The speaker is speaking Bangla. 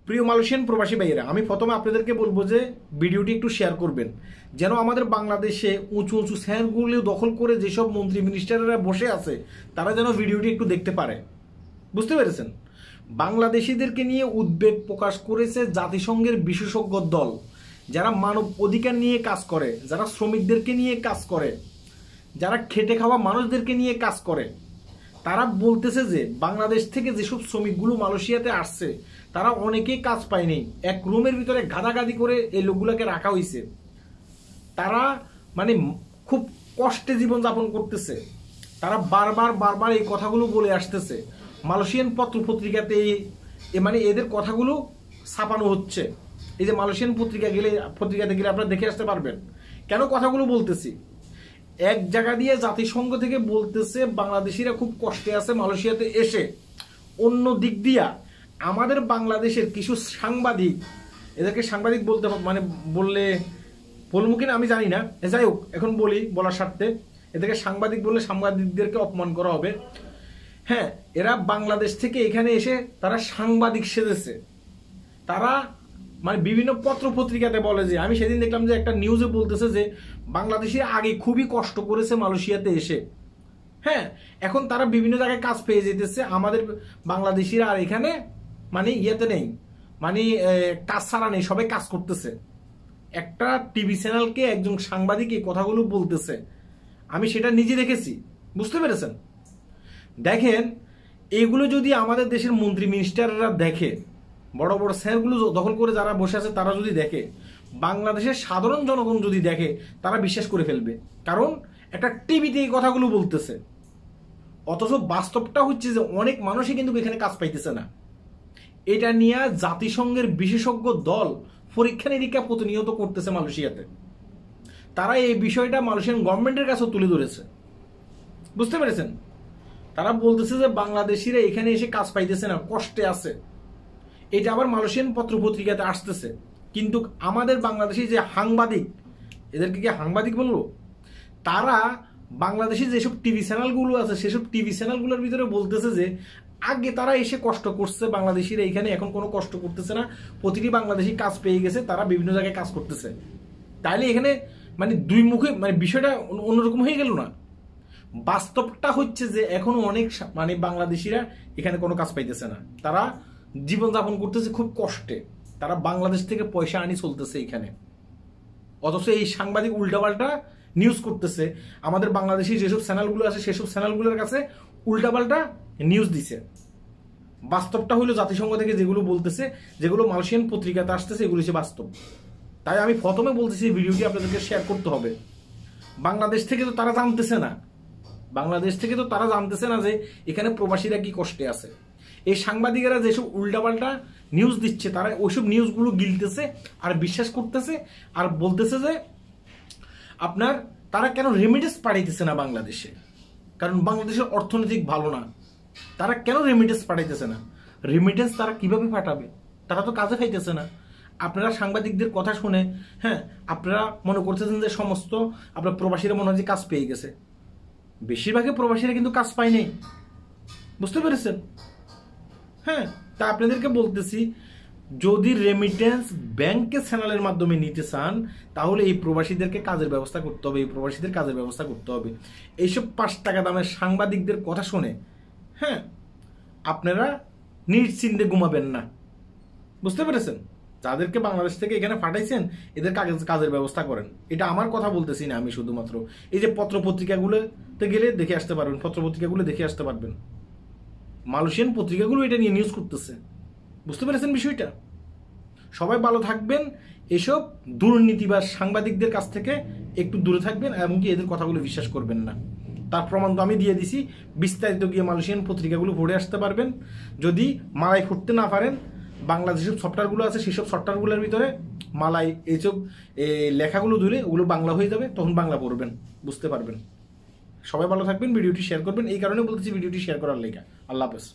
প্রিয় মালয়েশিয়ান প্রবাসী ভাইয়েরা, আমি প্রথমে আপনাদেরকে বলবো যে ভিডিওটি একটু শেয়ার করবেন, যেন আমাদের বাংলাদেশে উঁচু উঁচু স্থানগুলো দখল করে যেসব মন্ত্রী মিনিস্টাররা বসে আছে তারা যেন ভিডিওটি একটু দেখতে পারে। বুঝতে পেরেছেন? বাংলাদেশিদেরকে নিয়ে উদ্বেগ প্রকাশ করেছে জাতিসংঘের বিশেষজ্ঞ দল, যারা মানব অধিকার নিয়ে কাজ করে, যারা শ্রমিকদেরকে নিয়ে কাজ করে, যারা খেটে খাওয়া মানুষদেরকে নিয়ে কাজ করে। তারা বলতেছে যে বাংলাদেশ থেকে যেসব শ্রমিকগুলো মালয়েশিয়াতে আসছে তারা অনেকেই কাজ পায়নি, এক রুমের ভিতরে গাদাগাদি করে এই লোকগুলোকে রাখা হয়েছে। তারা মানে খুব কষ্টে জীবনযাপন করতেছে। তারা বারবার এই কথাগুলো বলে আসতেছে। মালয়েশিয়ান পত্র পত্রিকাতে মানে এদের কথাগুলো ছাপানো হচ্ছে। এই যে মালয়েশিয়ান পত্রিকাতে গেলে আপনারা দেখে আসতে পারবেন কেন কথাগুলো বলতেছি। এক জায়গা দিয়ে জাতিসংঘ থেকে বলতেছে বাংলাদেশিরা খুব কষ্টে আছে মালয়েশিয়াতে এসে, অন্য দিক দিয়া আমাদের বাংলাদেশের কিছু সাংবাদিক, এদেরকে সাংবাদিক বলতে মানে বলবো কিনা আমি জানি না, যাই হোক এখন বলার স্বার্থে এদেরকে সাংবাদিক বললে সাংবাদিকদেরকে অপমান করা হবে। হ্যাঁ, এরা বাংলাদেশ থেকে এখানে এসে তারা সাংবাদিক সেজেছে। তারা মানে বিভিন্ন পত্র পত্রিকাতে বলে যে, আমি সেদিন দেখলাম যে একটা নিউজে বলতেছে যে বাংলাদেশিরা আগে খুবই কষ্ট করেছে মালয়েশিয়াতে এসে। হ্যাঁ, এখন তারা বিভিন্ন জায়গায় কাজ পেয়ে যেতেছে। আমাদের বাংলাদেশিরা আর এখানে মানে ইয়েতে নেই, মানে কাজ ছাড়া নেই, সবাই কাজ করতেছে। একটা টিভি চ্যানেলকে একজন সাংবাদিক এই কথাগুলো বলতেছে, আমি সেটা নিজে দেখেছি। বুঝতে পেরেছেন? দেখেন, এইগুলো যদি আমাদের দেশের মন্ত্রী মিনিস্টাররা দেখে, বড় বড় স্যারগুলো দখল করে যারা বসে আছে তারা যদি দেখে, বাংলাদেশের সাধারণ জনগণ যদি দেখে, তারা বিশ্বাস করে ফেলবে। কারণ একটা টিভিতে এই কথাগুলো বলতেছে, অথচ বাস্তবটা হচ্ছে যে অনেক মানুষই কিন্তু এখানে কাজ পাইতেছে না। এটা নিয়ে জাতিসংঘের বিশেষজ্ঞ দল পরীক্ষা নিরীক্ষা প্রতিনিয়ত করতেছে মালয়েশিয়াতে। তারা এই বিষয়টা মালয়েশিয়ান গভর্নমেন্টের কাছেও তুলে ধরেছে। বুঝতে পেরেছেন? তারা বলতেছে যে বাংলাদেশিরা এখানে এসে কাজ পাইতেছে না, কষ্টে আছে। এটা আবার মালয়েশিয়ান পত্র পত্রিকাতে আসতেছে। কিন্তু আমাদের বাংলাদেশি যে সাংবাদিক, এদেরকে কি সাংবাদিক বলবো, তারা বাংলাদেশি যেসব টিভি চ্যানেলগুলো আছে সেসব টিভি চ্যানেলগুলোর ভিতরে বলতেছে যে আগে তারা এসে কষ্ট করছে, বাংলাদেশিরা এখানে এখন কোনো কষ্ট করতেছে না, প্রতিটি বাংলাদেশি কাজ পেয়ে গেছে, তারা বিভিন্ন জায়গায় কাজ করতেছে। তাইলে এখানে মানে দুই মুখে মানে বিষয়টা অন্যরকম হয়ে গেল না? বাস্তবটা হচ্ছে যে এখনো অনেক মানে বাংলাদেশিরা এখানে কোনো কাজ পাইতেছে না, তারা জীবনযাপন করতেছে খুব কষ্টে। তারা বাংলাদেশ থেকে পয়সা আনি চলতেছে এখানে, অথচ এই সাংবাদিক উল্টাপাল্টা নিউজ করতেছে। আমাদের বাংলাদেশি যেসব চ্যানেলগুলো আছে সেসব চ্যানেলগুলোর কাছে উল্টাপাল্টা নিউজ দিছে। বাস্তবটা হইলো জাতিসংঘ থেকে যেগুলো বলতেছে, যেগুলো মালয়েশিয়ান পত্রিকাতে আসতেছে, এগুলো হচ্ছে বাস্তব। তাই আমি প্রথমে বলতেছি ভিডিওটি আপনাদেরকে শেয়ার করতে হবে। বাংলাদেশ থেকে তো তারা জানতেছে না, যে এখানে প্রবাসীরা কি কষ্টে আছে। এই সাংবাদিকেরা যেসব উল্টাপাল্টা নিউজ দিচ্ছে, তারা ওইসব নিউজগুলো গিলতেছে আর বিশ্বাস করতেছে, আর বলতেছে যে আপনার তারা কেন রেমিটেন্স পাঠাইতেছে না বাংলাদেশে, কারণ বাংলাদেশের অর্থনৈতিক ভালো না। তারা কেন রেমিটেন্স পাঠাইতেছে না? রেমিটেন্স তারা কিভাবে পাঠাবে? তারা তো কাজে খাইতেছে না। আপনারা সাংবাদিকদের কথা শুনে হ্যাঁ আপনারা মনে করতেছেন যে সমস্ত আপনার প্রবাসীরা মনে হয় যে কাজ পেয়ে গেছে। বেশিরভাগই প্রবাসীরা কিন্তু কাজ পায়নি। বুঝতে পেরেছেন? হ্যাঁ, তা আপনাদেরকে বলতেছি, যদি রেমিটেন্স ব্যাংকের চ্যানেলের মাধ্যমে নিতে চান তাহলে এই প্রবাসীদেরকে কাজের ব্যবস্থা করতে হবে, এইসব 5 টাকা দামের সাংবাদিকদের কথা শুনে হ্যাঁ আপনারা নিশ্চিন্তে ঘুমাবেন না। বুঝতে পেরেছেন? যাদেরকে বাংলাদেশ থেকে এখানে পাঠাইছেন এদের কাজের ব্যবস্থা করেন। এটা আমার কথা বলতেছি না, আমি শুধুমাত্র এই যে পত্র পত্রিকাগুলোতে গেলে দেখে আসতে পারবেন, মালয়েশিয়ান পত্রিকাগুলো এটা নিয়ে নিউজ করতেছে। বুঝতে পেরেছেন বিষয়টা? সবাই ভালো থাকবেন, এসব দুর্নীতিবাজ সাংবাদিকদের কাছ থেকে একটু দূরে থাকবেন, এমনকি এদের কথাগুলো বিশ্বাস করবেন না। তার প্রমাণ তো আমি দিয়ে দিছি। বিস্তারিত গিয়ে মালয়েশিয়ান পত্রিকাগুলো পড়ে আসতে পারবেন। যদি মালাই ফুটতে না পারেন, বাংলাদেশের সফটওয়্যারগুলো আছে সেসব সফটওয়্যারগুলোর ভিতরে মালাই এইসব লেখাগুলো ধরে ওগুলো বাংলা হয়ে যাবে, তখন বাংলা পড়বেন, বুঝতে পারবেন। সবাই ভালো থাকবেন, ভিডিওটি শেয়ার করবেন। এই কারণে বলতেছি ভিডিওটি শেয়ার করার লেখা। আল্লাহ হাফেজ।